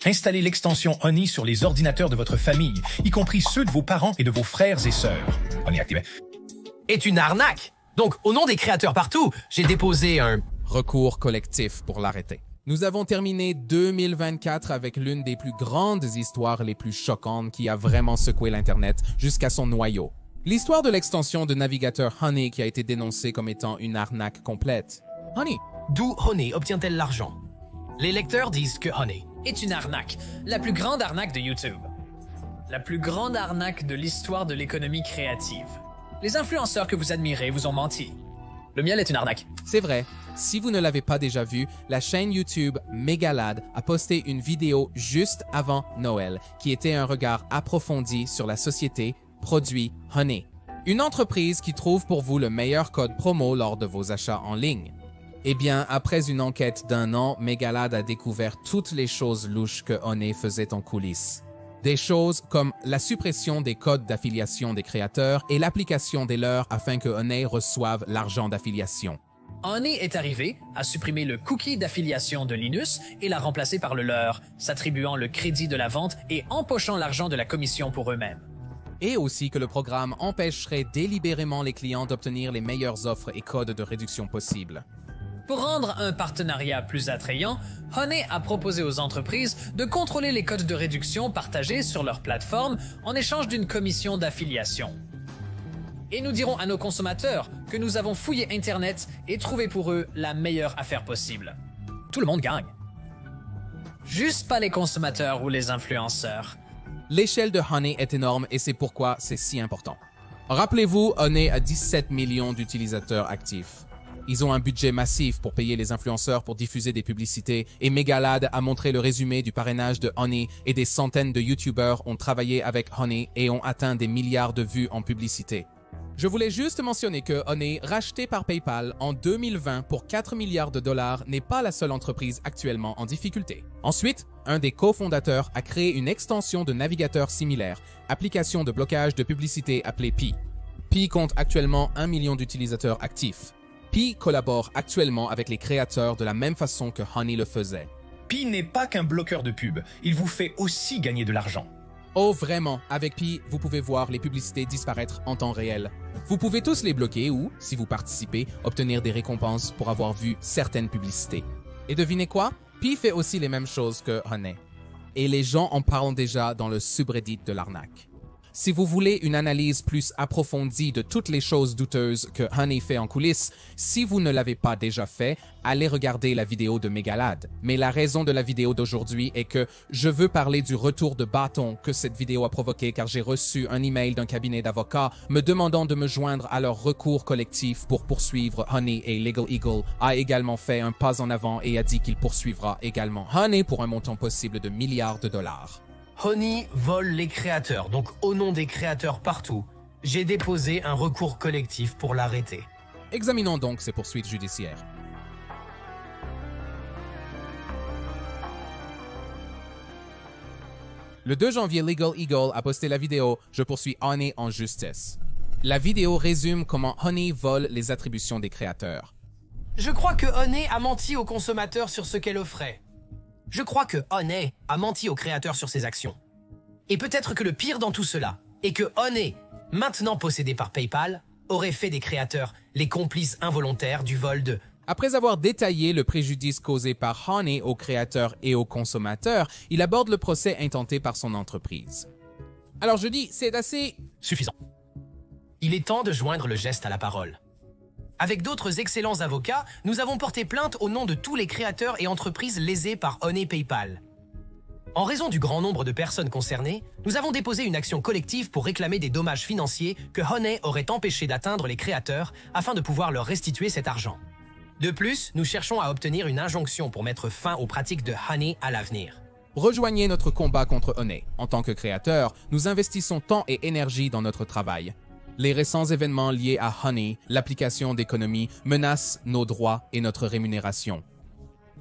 Installez l'extension Honey sur les ordinateurs de votre famille, y compris ceux de vos parents et de vos frères et sœurs. Honey activé. Est une arnaque. Donc, au nom des créateurs partout, j'ai déposé un recours collectif pour l'arrêter. Nous avons terminé 2024 avec l'une des plus grandes histoires les plus choquantes qui a vraiment secoué l'Internet jusqu'à son noyau. L'histoire de l'extension de navigateur Honey qui a été dénoncée comme étant une arnaque complète. Honey. D'où Honey obtient-elle l'argent? Les lecteurs disent que Honey est une arnaque, la plus grande arnaque de YouTube. La plus grande arnaque de l'histoire de l'économie créative. Les influenceurs que vous admirez vous ont menti. Le miel est une arnaque. C'est vrai. Si vous ne l'avez pas déjà vu, la chaîne YouTube Megalad a posté une vidéo juste avant Noël qui était un regard approfondi sur la société produit Honey, une entreprise qui trouve pour vous le meilleur code promo lors de vos achats en ligne. Eh bien, après une enquête d'1 an, Megalad a découvert toutes les choses louches que Honey faisait en coulisses. Des choses comme la suppression des codes d'affiliation des créateurs et l'application des leurs afin que Honey reçoive l'argent d'affiliation. Honey est arrivé à supprimer le cookie d'affiliation de Linus et l'a remplacé par le leur, s'attribuant le crédit de la vente et empochant l'argent de la commission pour eux-mêmes. Et aussi que le programme empêcherait délibérément les clients d'obtenir les meilleures offres et codes de réduction possibles. Pour rendre un partenariat plus attrayant, Honey a proposé aux entreprises de contrôler les codes de réduction partagés sur leur plateforme en échange d'une commission d'affiliation. Et nous dirons à nos consommateurs que nous avons fouillé Internet et trouvé pour eux la meilleure affaire possible. Tout le monde gagne. Juste pas les consommateurs ou les influenceurs. L'échelle de Honey est énorme et c'est pourquoi c'est si important. Rappelez-vous, Honey a 17 millions d'utilisateurs actifs. Ils ont un budget massif pour payer les influenceurs pour diffuser des publicités et Megalad a montré le résumé du parrainage de Honey et des centaines de YouTubers ont travaillé avec Honey et ont atteint des milliards de vues en publicité. Je voulais juste mentionner que Honey, racheté par PayPal en 2020 pour 4 milliards de dollars, n'est pas la seule entreprise actuellement en difficulté. Ensuite, un des cofondateurs a créé une extension de navigateur similaire, application de blocage de publicité appelée Pi. Pi compte actuellement 1 million d'utilisateurs actifs. Pi collabore actuellement avec les créateurs de la même façon que Honey le faisait. Pi n'est pas qu'un bloqueur de pub, il vous fait aussi gagner de l'argent. Oh vraiment, avec Pi, vous pouvez voir les publicités disparaître en temps réel. Vous pouvez tous les bloquer ou, si vous participez, obtenir des récompenses pour avoir vu certaines publicités. Et devinez quoi? Pi fait aussi les mêmes choses que Honey. Et les gens en parlent déjà dans le subreddit de l'arnaque. Si vous voulez une analyse plus approfondie de toutes les choses douteuses que Honey fait en coulisses, si vous ne l'avez pas déjà fait, allez regarder la vidéo de Megalad. Mais la raison de la vidéo d'aujourd'hui est que je veux parler du retour de bâton que cette vidéo a provoqué car j'ai reçu un email d'un cabinet d'avocats me demandant de me joindre à leur recours collectif pour poursuivre Honey et Legal Eagle a également fait un pas en avant et a dit qu'il poursuivra également Honey pour un montant possible de milliards de dollars. Honey vole les créateurs, donc au nom des créateurs partout, j'ai déposé un recours collectif pour l'arrêter. Examinons donc ces poursuites judiciaires. Le 2 janvier, Legal Eagle a posté la vidéo « Je poursuis Honey en justice ». La vidéo résume comment Honey vole les attributions des créateurs. Je crois que Honey a menti aux consommateurs sur ce qu'elle offrait. Je crois que Honey a menti aux créateurs sur ses actions. Et peut-être que le pire dans tout cela est que Honey, maintenant possédé par PayPal, aurait fait des créateurs les complices involontaires du vol de... Après avoir détaillé le préjudice causé par Honey aux créateurs et aux consommateurs, il aborde le procès intenté par son entreprise. Alors je dis, c'est assez... suffisant. Il est temps de joindre le geste à la parole. Avec d'autres excellents avocats, nous avons porté plainte au nom de tous les créateurs et entreprises lésés par Honey PayPal. En raison du grand nombre de personnes concernées, nous avons déposé une action collective pour réclamer des dommages financiers que Honey aurait empêché d'atteindre les créateurs afin de pouvoir leur restituer cet argent. De plus, nous cherchons à obtenir une injonction pour mettre fin aux pratiques de Honey à l'avenir. Rejoignez notre combat contre Honey. En tant que créateurs, nous investissons temps et énergie dans notre travail. Les récents événements liés à Honey, l'application d'économie, menacent nos droits et notre rémunération.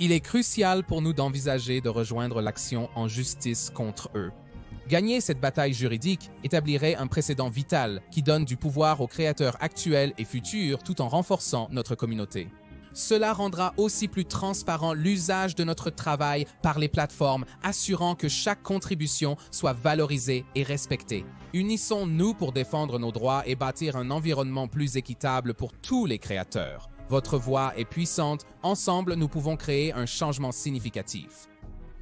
Il est crucial pour nous d'envisager de rejoindre l'action en justice contre eux. Gagner cette bataille juridique établirait un précédent vital qui donne du pouvoir aux créateurs actuels et futurs tout en renforçant notre communauté. Cela rendra aussi plus transparent l'usage de notre travail par les plateformes, assurant que chaque contribution soit valorisée et respectée. Unissons-nous pour défendre nos droits et bâtir un environnement plus équitable pour tous les créateurs. Votre voix est puissante, ensemble nous pouvons créer un changement significatif.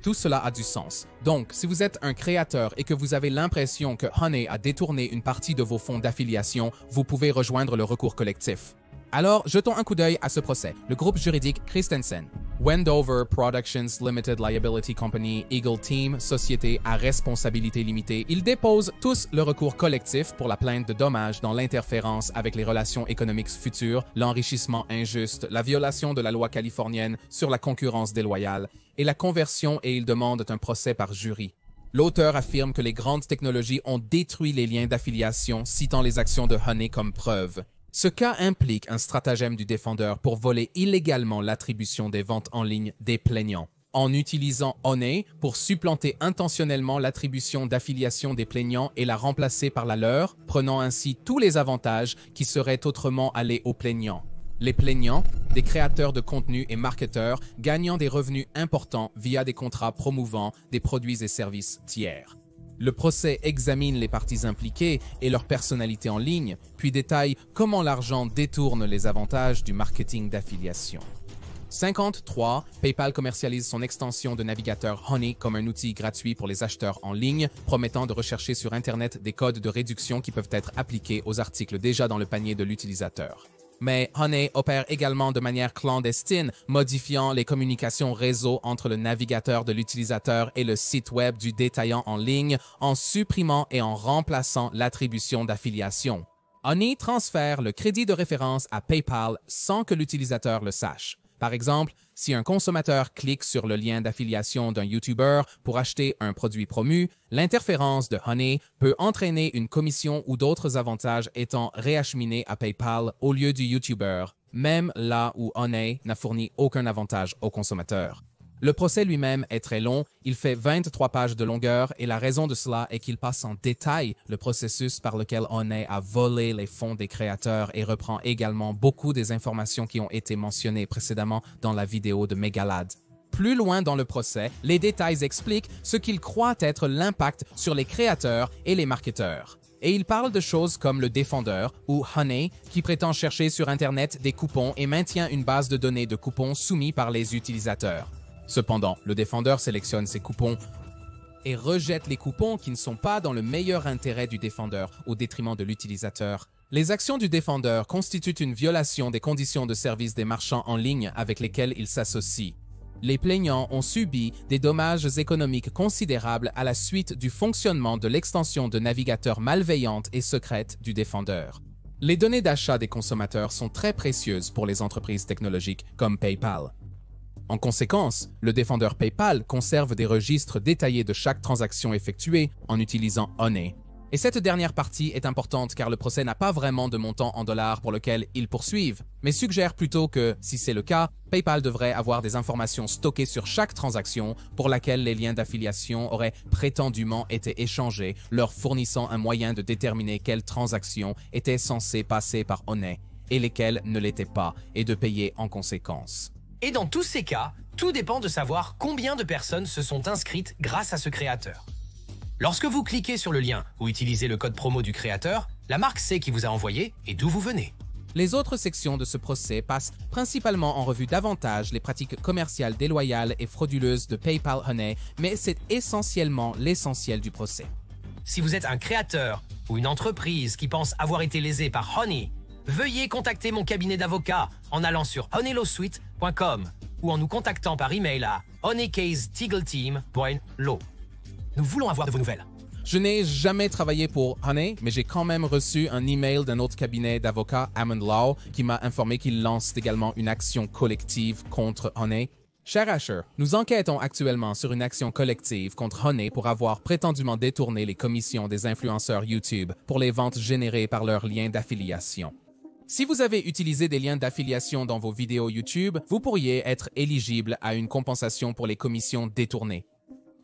Tout cela a du sens. Donc, si vous êtes un créateur et que vous avez l'impression que Honey a détourné une partie de vos fonds d'affiliation, vous pouvez rejoindre le recours collectif. Alors, jetons un coup d'œil à ce procès. Le groupe juridique Christensen, Wendover Productions Limited Liability Company, Eagle Team, société à responsabilité limitée, ils déposent tous le recours collectif pour la plainte de dommages dans l'interférence avec les relations économiques futures, l'enrichissement injuste, la violation de la loi californienne sur la concurrence déloyale et la conversion, et ils demandent un procès par jury. L'auteur affirme que les grandes technologies ont détruit les liens d'affiliation, citant les actions de Honey comme preuve. Ce cas implique un stratagème du défendeur pour voler illégalement l'attribution des ventes en ligne des plaignants, en utilisant Honey pour supplanter intentionnellement l'attribution d'affiliation des plaignants et la remplacer par la leur, prenant ainsi tous les avantages qui seraient autrement allés aux plaignants. Les plaignants, des créateurs de contenu et marketeurs gagnant des revenus importants via des contrats promouvant des produits et services tiers. Le procès examine les parties impliquées et leur personnalité en ligne, puis détaille comment l'argent détourne les avantages du marketing d'affiliation. 53. PayPal commercialise son extension de navigateur Honey comme un outil gratuit pour les acheteurs en ligne, promettant de rechercher sur Internet des codes de réduction qui peuvent être appliqués aux articles déjà dans le panier de l'utilisateur. Mais Honey opère également de manière clandestine, modifiant les communications réseau entre le navigateur de l'utilisateur et le site web du détaillant en ligne en supprimant et en remplaçant l'attribution d'affiliation. Honey transfère le crédit de référence à PayPal sans que l'utilisateur le sache. Par exemple, si un consommateur clique sur le lien d'affiliation d'un YouTuber pour acheter un produit promu, l'interférence de Honey peut entraîner une commission ou d'autres avantages étant réacheminés à PayPal au lieu du YouTuber, même là où Honey n'a fourni aucun avantage au consommateur. Le procès lui-même est très long, il fait 23 pages de longueur et la raison de cela est qu'il passe en détail le processus par lequel Honey a volé les fonds des créateurs et reprend également beaucoup des informations qui ont été mentionnées précédemment dans la vidéo de Megalad. Plus loin dans le procès, les détails expliquent ce qu'il croit être l'impact sur les créateurs et les marketeurs. Et il parle de choses comme le défendeur ou Honey qui prétend chercher sur Internet des coupons et maintient une base de données de coupons soumis par les utilisateurs. Cependant, le défendeur sélectionne ses coupons et rejette les coupons qui ne sont pas dans le meilleur intérêt du défendeur au détriment de l'utilisateur. Les actions du défendeur constituent une violation des conditions de service des marchands en ligne avec lesquels il s'associe. Les plaignants ont subi des dommages économiques considérables à la suite du fonctionnement de l'extension de navigateur malveillante et secrète du défendeur. Les données d'achat des consommateurs sont très précieuses pour les entreprises technologiques comme PayPal. En conséquence, le défendeur PayPal conserve des registres détaillés de chaque transaction effectuée en utilisant Honey. Et cette dernière partie est importante car le procès n'a pas vraiment de montant en dollars pour lequel ils poursuivent, mais suggère plutôt que, si c'est le cas, PayPal devrait avoir des informations stockées sur chaque transaction pour laquelle les liens d'affiliation auraient prétendument été échangés, leur fournissant un moyen de déterminer quelles transactions étaient censées passer par Honey et lesquelles ne l'étaient pas, et de payer en conséquence. Et dans tous ces cas, tout dépend de savoir combien de personnes se sont inscrites grâce à ce créateur. Lorsque vous cliquez sur le lien ou utilisez le code promo du créateur, la marque sait qui vous a envoyé et d'où vous venez. Les autres sections de ce procès passent principalement en revue davantage les pratiques commerciales déloyales et frauduleuses de PayPal Honey, mais c'est essentiellement l'essentiel du procès. Si vous êtes un créateur ou une entreprise qui pense avoir été lésée par Honey, veuillez contacter mon cabinet d'avocats en allant sur honeylawsuite.com ou en nous contactant par email à honeycaseteagleteam.law. Nous voulons avoir de vos nouvelles. Je n'ai jamais travaillé pour Honey, mais j'ai quand même reçu un email d'un autre cabinet d'avocats, Hammond Law, qui m'a informé qu'il lance également une action collective contre Honey. Cher Asher, nous enquêtons actuellement sur une action collective contre Honey pour avoir prétendument détourné les commissions des influenceurs YouTube pour les ventes générées par leurs liens d'affiliation. Si vous avez utilisé des liens d'affiliation dans vos vidéos YouTube, vous pourriez être éligible à une compensation pour les commissions détournées.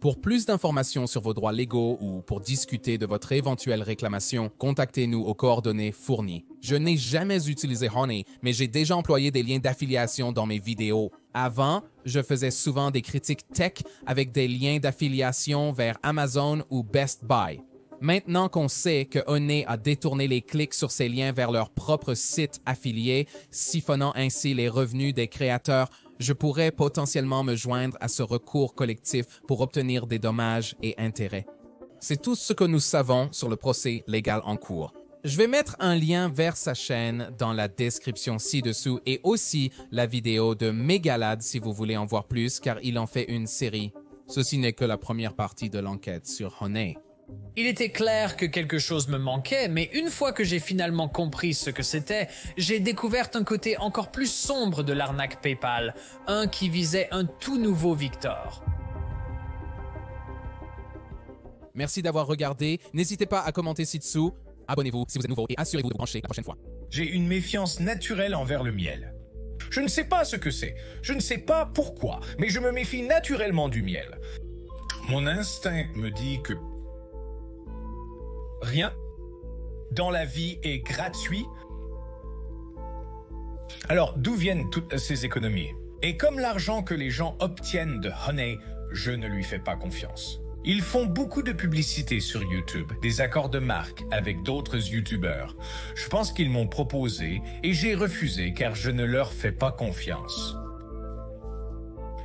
Pour plus d'informations sur vos droits légaux ou pour discuter de votre éventuelle réclamation, contactez-nous aux coordonnées fournies. Je n'ai jamais utilisé Honey, mais j'ai déjà employé des liens d'affiliation dans mes vidéos. Avant, je faisais souvent des critiques tech avec des liens d'affiliation vers Amazon ou Best Buy. Maintenant qu'on sait que Honey a détourné les clics sur ces liens vers leur propre site affilié, siphonnant ainsi les revenus des créateurs, je pourrais potentiellement me joindre à ce recours collectif pour obtenir des dommages et intérêts. C'est tout ce que nous savons sur le procès légal en cours. Je vais mettre un lien vers sa chaîne dans la description ci-dessous et aussi la vidéo de Megalad si vous voulez en voir plus car il en fait une série. Ceci n'est que la première partie de l'enquête sur Honey. Il était clair que quelque chose me manquait, mais une fois que j'ai finalement compris ce que c'était, j'ai découvert un côté encore plus sombre de l'arnaque PayPal, un qui visait un tout nouveau Victor. Merci d'avoir regardé. N'hésitez pas à commenter ci-dessous. Abonnez-vous si vous êtes nouveau et assurez-vous de vous brancher la prochaine fois. J'ai une méfiance naturelle envers le miel. Je ne sais pas ce que c'est, je ne sais pas pourquoi, mais je me méfie naturellement du miel. Mon instinct me dit que rien dans la vie est gratuit. Alors, d'où viennent toutes ces économies? Et comme l'argent que les gens obtiennent de Honey, je ne lui fais pas confiance. Ils font beaucoup de publicité sur YouTube, des accords de marque avec d'autres YouTubeurs. Je pense qu'ils m'ont proposé et j'ai refusé car je ne leur fais pas confiance.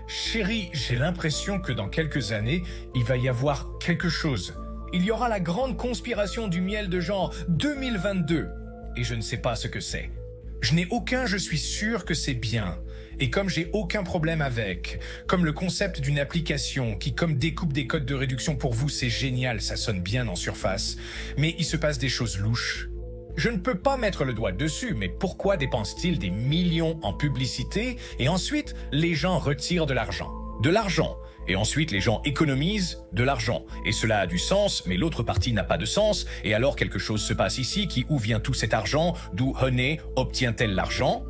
Chérie, j'ai l'impression que dans quelques années, il va y avoir quelque chose. Il y aura la grande conspiration du miel de genre 2022. Et je ne sais pas ce que c'est. Je suis sûr que c'est bien. Et comme j'ai aucun problème avec, comme le concept d'une application qui comme découpe des codes de réduction pour vous, c'est génial, ça sonne bien en surface. Mais il se passe des choses louches. Je ne peux pas mettre le doigt dessus, mais pourquoi dépensent-ils des millions en publicité et ensuite les gens retirent de l'argent? De l'argent. Et ensuite, les gens économisent de l'argent. Et cela a du sens, mais l'autre partie n'a pas de sens. Et alors, quelque chose se passe ici où vient tout cet argent? D'où Honey obtient-elle l'argent?